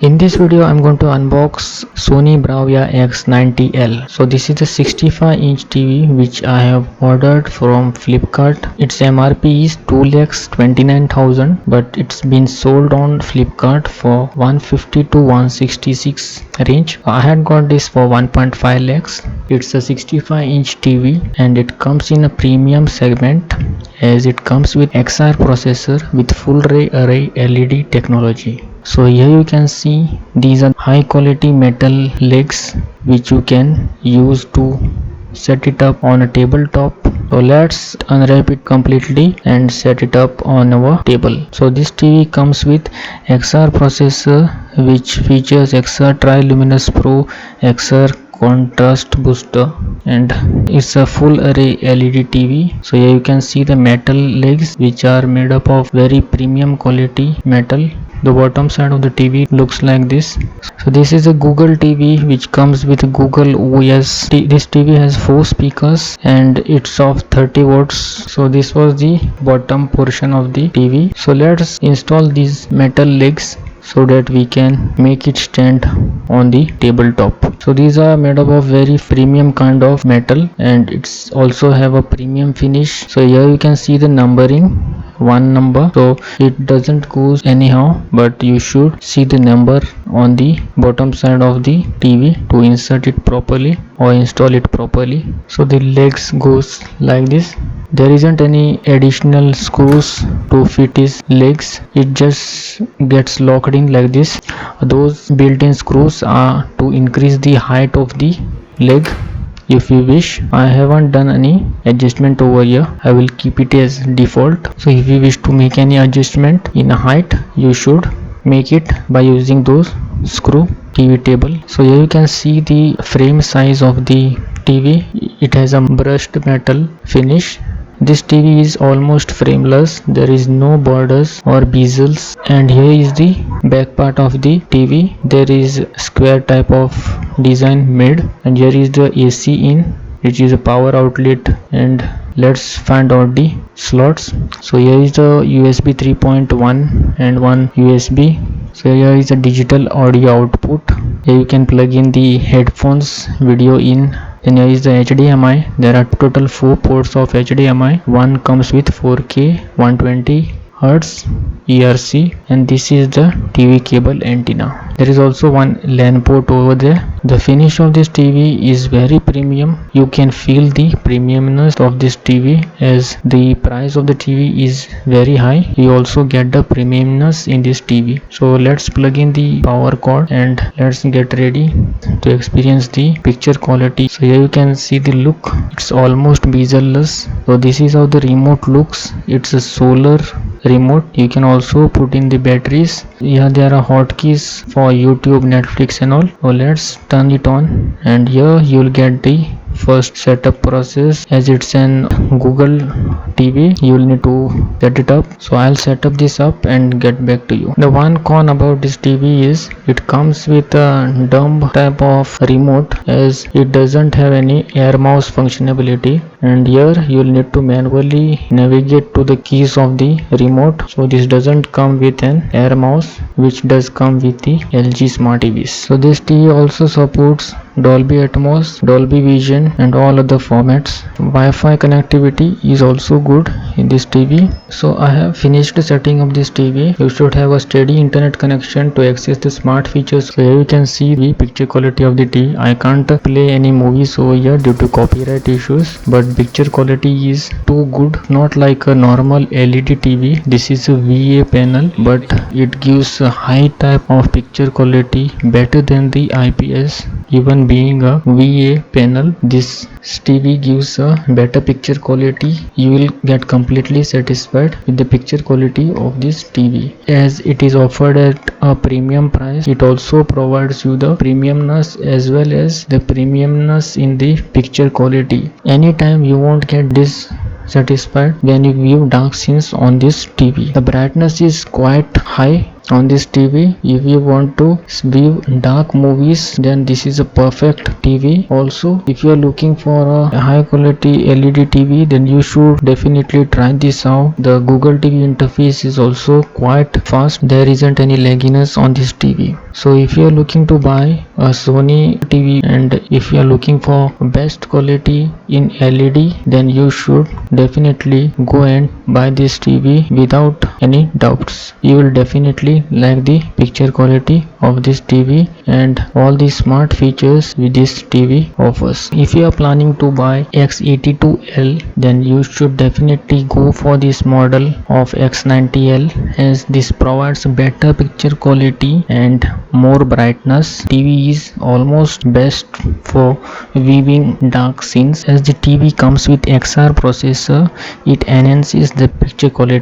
In this video I'm going to unbox Sony Bravia X90L. So this is a 65-inch TV which I have ordered from Flipkart. Its MRP is 2,29,000 but it's been sold on Flipkart for 150 to 166 range. I had got this for 1.5 lakhs. It's a 65-inch TV and it comes in a premium segment as it comes with XR processor with full array LED technology. So here you can see these are high quality metal legs which you can use to set it up on a tabletop. So let's unwrap it completely and set it up on our table. So this TV comes with XR processor which features XR Triluminos Pro XR contrast booster and it's a full array LED TV. So here you can see the metal legs which are made up of very premium quality metal. The bottom side of the TV looks like this. So this is a Google TV which comes with Google OS. This TV has 4 speakers and it's of 30 watts. So this was the bottom portion of the TV. So let's install these metal legs so that we can make it stand on the tabletop. So these are made up of very premium kind of metal and it's also have a premium finish. So here you can see the numbering, one number, so it doesn't goes anyhow, but you should see the number on the bottom side of the TV to insert it properly or install it properly. So the legs goes like this. There isn't any additional screws to fit these legs, it just gets locked in like this. Those built-in screws are to increase the height of the leg if you wish. I haven't done any adjustment over here, I will keep it as default. So if you wish to make any adjustment in height, you should make it by using those screw TV table. So here you can see the frame size of the TV. It has a brushed metal finish. This TV is almost frameless, there is no borders or bezels, and here is the back part of the TV. There is square type of design made, and here is the AC in, which is a power outlet, and let's find out the slots. So here is the USB 3.1 and one USB. So here is a digital audio output. Here you can plug in the headphones, video in. Then here is the HDMI. There are total 4 ports of HDMI. One comes with 4K 120 Hz ERC, and this is the TV cable antenna. There is also one LAN port over there. The finish of this TV is very premium. You can feel the premiumness of this TV as the price of the TV is very high. You also get the premiumness in this TV. So let's plug in the power cord and let's get ready to experience the picture quality. So here you can see the look. It's almost bezel-less. So this is how the remote looks. It's a solar remote. You can also put in the batteries. Here there are hotkeys for YouTube, Netflix and all. So let's turn it on, and here you'll get the first setup process. As it's an Google TV, you will need to set it up. So I'll set up this up and get back to you. The one con about this TV is it comes with a dumb type of remote as it doesn't have any air mouse functionality, and here you'll need to manually navigate to the keys of the remote. So this doesn't come with an air mouse, which does come with the LG Smart TVs. So this TV also supports Dolby ATMOS, Dolby Vision and all other formats. Wi-Fi connectivity is also good in this TV. So I have finished setting up this TV. You should have a steady internet connection to access the smart features. So here you can see the picture quality of the TV. I can't play any movies over here due to copyright issues, but picture quality is too good. Not like a normal LED TV. This is a VA panel, but it gives a high type of picture quality, better than the IPS. Even being a VA panel, this TV gives a better picture quality. You will get completely satisfied with the picture quality of this TV. As it is offered at a premium price, it also provides you the premiumness as well as the premiumness in the picture quality. Anytime you won't get this satisfied when you view dark scenes on this TV. The brightness is quite high on this TV. If you want to view dark movies, then this is a perfect TV. Also, if you are looking for a high quality LED TV, then you should definitely try this out. The Google TV interface is also quite fast. There isn't any lagginess on this TV. So if you are looking to buy a Sony TV and if you are looking for best quality in LED, then you should definitely go and buy this TV without any doubts. You will definitely like the picture quality of this TV and all the smart features with this TV offers. If you are planning to buy X82L, then you should definitely go for this model of X90L, as this provides better picture quality and more brightness. TV is almost best for viewing dark scenes. As the TV comes with XR processor, it enhances the picture quality